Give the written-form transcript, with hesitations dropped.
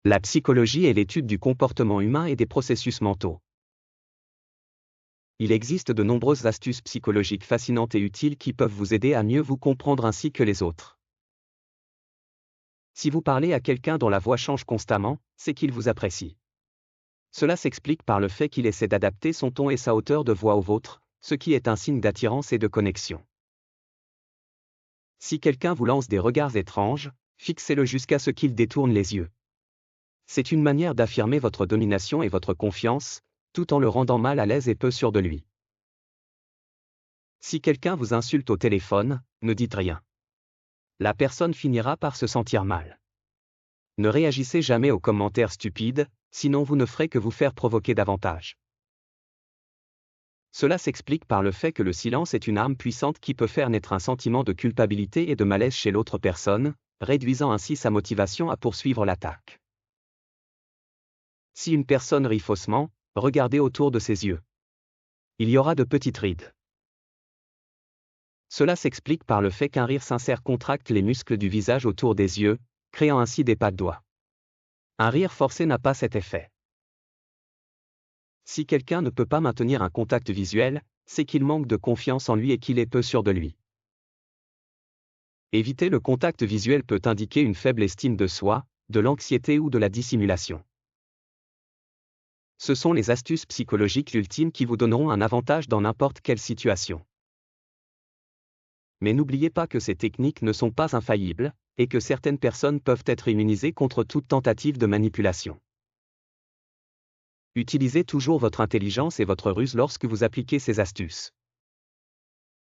La psychologie est l'étude du comportement humain et des processus mentaux. Il existe de nombreuses astuces psychologiques fascinantes et utiles qui peuvent vous aider à mieux vous comprendre ainsi que les autres. Si vous parlez à quelqu'un dont la voix change constamment, c'est qu'il vous apprécie. Cela s'explique par le fait qu'il essaie d'adapter son ton et sa hauteur de voix au vôtre, ce qui est un signe d'attirance et de connexion. Si quelqu'un vous lance des regards étranges, fixez-le jusqu'à ce qu'il détourne les yeux. C'est une manière d'affirmer votre domination et votre confiance, tout en le rendant mal à l'aise et peu sûr de lui. Si quelqu'un vous insulte au téléphone, ne dites rien. La personne finira par se sentir mal. Ne réagissez jamais aux commentaires stupides, sinon vous ne ferez que vous faire provoquer davantage. Cela s'explique par le fait que le silence est une arme puissante qui peut faire naître un sentiment de culpabilité et de malaise chez l'autre personne, réduisant ainsi sa motivation à poursuivre l'attaque. Si une personne rit faussement, regardez autour de ses yeux. Il y aura de petites rides. Cela s'explique par le fait qu'un rire sincère contracte les muscles du visage autour des yeux, créant ainsi des pas de doigts. Un rire forcé n'a pas cet effet. Si quelqu'un ne peut pas maintenir un contact visuel, c'est qu'il manque de confiance en lui et qu'il est peu sûr de lui. Éviter le contact visuel peut indiquer une faible estime de soi, de l'anxiété ou de la dissimulation. Ce sont les astuces psychologiques ultimes qui vous donneront un avantage dans n'importe quelle situation. Mais n'oubliez pas que ces techniques ne sont pas infaillibles, et que certaines personnes peuvent être immunisées contre toute tentative de manipulation. Utilisez toujours votre intelligence et votre ruse lorsque vous appliquez ces astuces.